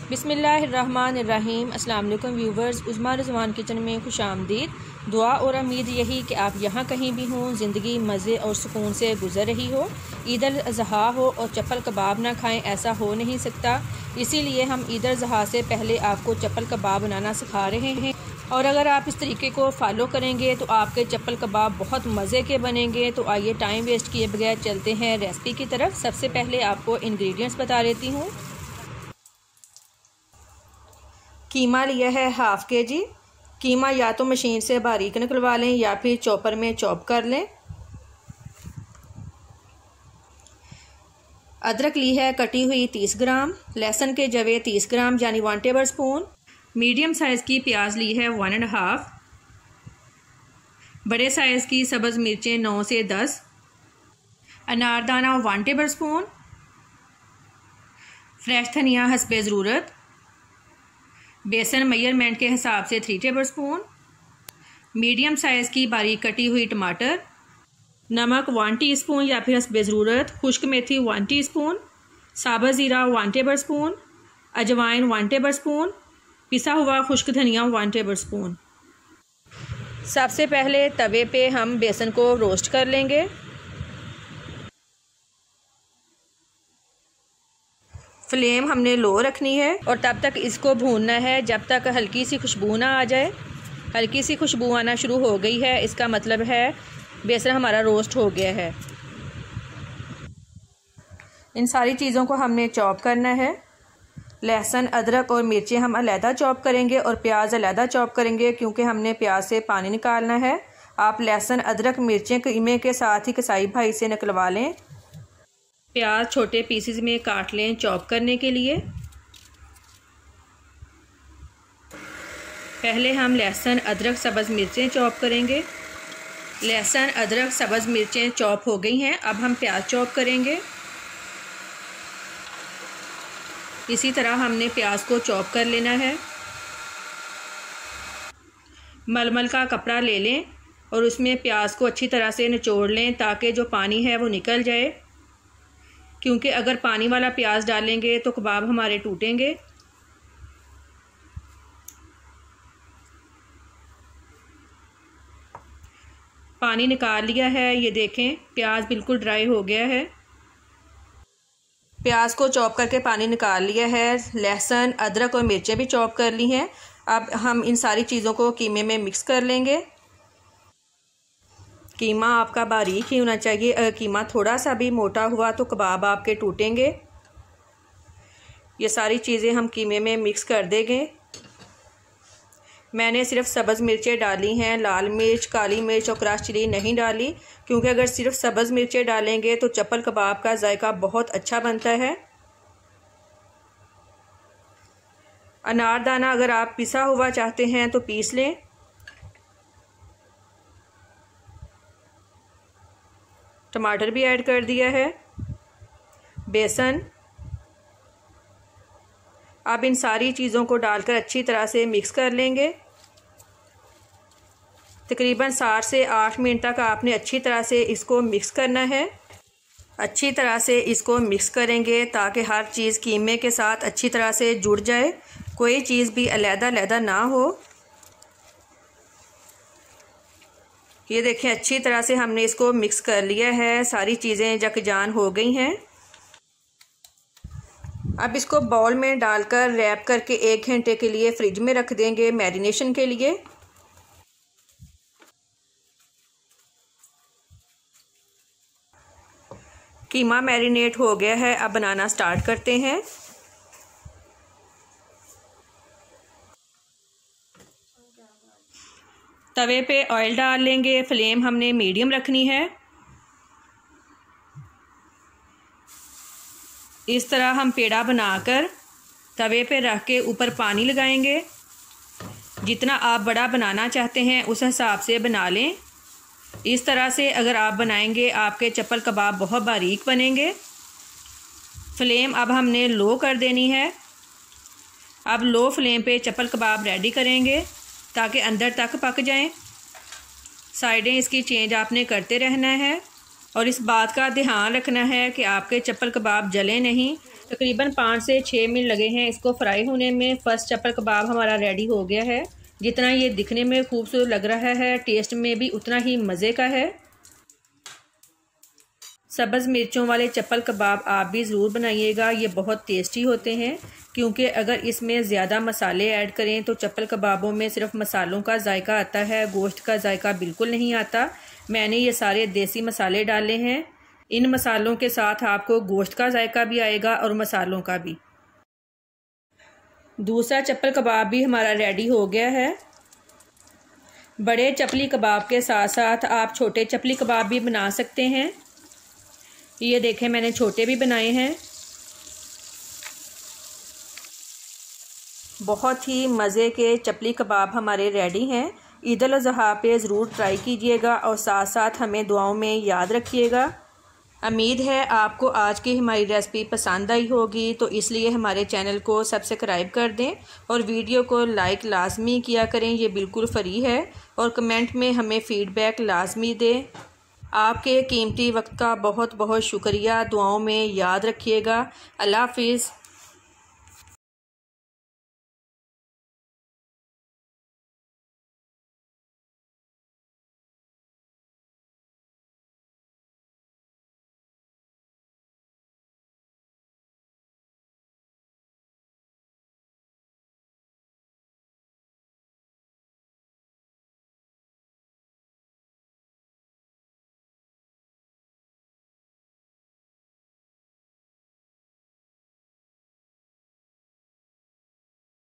बिस्मिल्लाहिर्रहमानिर्रहीम। अस्सलाम वालेकुम व्यूवर्स, उज़्मा रिज़वान किचन में खुशामदीद। दुआ और उम्मीद यही कि आप यहाँ कहीं भी हों, ज़िंदगी मज़े और सुकून से गुज़र रही हो। ईद अल अज़हा हो और चप्पल कबाब ना खाएं, ऐसा हो नहीं सकता। इसीलिए हम ईद अल अज़हा से पहले आपको चप्पल कबाब बनाना सिखा रहे हैं, और अगर आप इस तरीके को फॉलो करेंगे तो आपके चप्पल कबाब बहुत मज़े के बनेंगे। तो आइए टाइम वेस्ट किए बगैर चलते हैं रेसिपी की तरफ। सबसे पहले आपको इंग्रेडिएंट्स बता देती हूँ। कीमा लिया है हाफ़ kg। कीमा या तो मशीन से बारीक निकलवा लें या फिर चॉपर में चॉप कर लें। अदरक ली है कटी हुई 30 ग्राम। लहसुन के जवे 30 ग्राम यानी 1 टेबल स्पून। मीडियम साइज़ की प्याज ली है 1.5। बड़े साइज़ की सब्ज़ मिर्चें 9 से 10। अनारदाना 1 टेबल स्पून। फ्रेश धनिया हस्बे ज़रूरत। बेसन मेजरमेंट के हिसाब से 3 टेबल स्पून। मीडियम साइज़ की बारीक कटी हुई टमाटर। नमक 1 टीस्पून या फिर हस्बे ज़रूरत। खुश्क मेथी 1 टीस्पून। साबुत ज़ीरा 1 टेबल स्पून। अजवाइन 1 टेबल स्पून। पिसा हुआ खुश्क धनिया 1 टेबल स्पून। सबसे पहले तवे पे हम बेसन को रोस्ट कर लेंगे। फ्लेम हमने लो रखनी है और तब तक इसको भूनना है जब तक हल्की सी खुशबू ना आ जाए। हल्की सी खुशबू आना शुरू हो गई है, इसका मतलब है बेसन हमारा रोस्ट हो गया है। इन सारी चीज़ों को हमने चॉप करना है। लहसुन, अदरक और मिर्चें हम अलहदा चॉप करेंगे और प्याज अलहदा चॉप करेंगे, क्योंकि हमने प्याज से पानी निकालना है। आप लहसुन, अदरक, मिर्चें कीमे के साथ ही कसाई भाई से निकलवा लें। प्याज छोटे पीसेस में काट लें चॉप करने के लिए। पहले हम लहसुन, अदरक, सब्ज़ मिर्चें चॉप करेंगे। लहसुन, अदरक, सब्ज़ मिर्चें चॉप हो गई हैं। अब हम प्याज चॉप करेंगे। इसी तरह हमने प्याज को चॉप कर लेना है। मलमल का कपड़ा ले लें और उसमें प्याज को अच्छी तरह से निचोड़ लें ताकि जो पानी है वो निकल जाए, क्योंकि अगर पानी वाला प्याज डालेंगे तो कबाब हमारे टूटेंगे। पानी निकाल लिया है, ये देखें प्याज बिल्कुल ड्राई हो गया है। प्याज को चॉप करके पानी निकाल लिया है। लहसुन, अदरक और मिर्चें भी चॉप कर ली हैं। अब हम इन सारी चीज़ों को कीमे में मिक्स कर लेंगे। कीमा आपका बारीक ही होना चाहिए। अगर कीमा थोड़ा सा भी मोटा हुआ तो कबाब आपके टूटेंगे। ये सारी चीज़ें हम कीमे में मिक्स कर देंगे। मैंने सिर्फ सब्ज़ मिर्चें डाली हैं, लाल मिर्च, काली मिर्च और क्रश चिली नहीं डाली, क्योंकि अगर सिर्फ सब्ज़ मिर्चें डालेंगे तो चप्पल कबाब का जायका बहुत अच्छा बनता है। अनारदाना अगर आप पिसा हुआ चाहते हैं तो पीस लें। टमाटर भी ऐड कर दिया है। बेसन। अब इन सारी चीज़ों को डालकर अच्छी तरह से मिक्स कर लेंगे। तकरीबन 7 से 8 मिनट तक आपने अच्छी तरह से इसको मिक्स करना है। अच्छी तरह से इसको मिक्स करेंगे ताकि हर चीज़ कीमे के साथ अच्छी तरह से जुड़ जाए, कोई चीज़ भी अलहदा ना हो। ये देखें अच्छी तरह से हमने इसको मिक्स कर लिया है। सारी चीज़ें यकजान हो गई हैं। अब इसको बाउल में डालकर रैप करके 1 घंटे के लिए फ्रिज में रख देंगे मैरिनेशन के लिए। कीमा मैरिनेट हो गया है, अब बनाना स्टार्ट करते हैं। तवे पे ऑयल डाल लेंगे। फ्लेम हमने मीडियम रखनी है। इस तरह हम पेड़ा बनाकर तवे पे रख के ऊपर पानी लगाएंगे। जितना आप बड़ा बनाना चाहते हैं उस हिसाब से बना लें। इस तरह से अगर आप बनाएंगे आपके चप्पल कबाब बहुत बारीक बनेंगे। फ्लेम अब हमने लो कर देनी है। अब लो फ्लेम पे चप्पल कबाब रेडी करेंगे ताकि अंदर तक पक जाएं। साइडें इसकी चेंज आपने करते रहना है और इस बात का ध्यान रखना है कि आपके चप्पल कबाब जले नहीं। तकरीबन 5 से 6 मिनट लगे हैं इसको फ्राई होने में। फ़र्स्ट चप्पल कबाब हमारा रेडी हो गया है। जितना ये दिखने में खूबसूरत लग रहा है, टेस्ट में भी उतना ही मज़े का है। सब्ज़ मिर्चों वाले चप्पल कबाब आप भी ज़रूर बनाइएगा, ये बहुत टेस्टी होते हैं। क्योंकि अगर इसमें ज़्यादा मसाले ऐड करें तो चप्पल कबाबों में सिर्फ मसालों का जायका आता है, गोश्त का जायका बिल्कुल नहीं आता। मैंने ये सारे देसी मसाले डाले हैं। इन मसालों के साथ आपको गोश्त का जायका भी आएगा और मसालों का भी। दूसरा चप्पल कबाब भी हमारा रेडी हो गया है। बड़े चपली कबाब के साथ साथ आप छोटे चपली कबाब भी बना सकते हैं। ये देखें, मैंने छोटे भी बनाए हैं। बहुत ही मज़े के चपली कबाब हमारे रेडी हैं। ईद उल अज़हा पे ज़रूर ट्राई कीजिएगा और साथ साथ हमें दुआओं में याद रखिएगा। उम्मीद है आपको आज की हमारी रेसिपी पसंद आई होगी, तो इसलिए हमारे चैनल को सब्सक्राइब कर दें और वीडियो को लाइक लाजमी किया करें, ये बिल्कुल फ्री है। और कमेंट में हमें फ़ीडबैक लाजमी दें। आपके कीमती वक्त का बहुत बहुत शुक्रिया। दुआओं में याद रखिएगा। अल्लाह हाफ़िज़।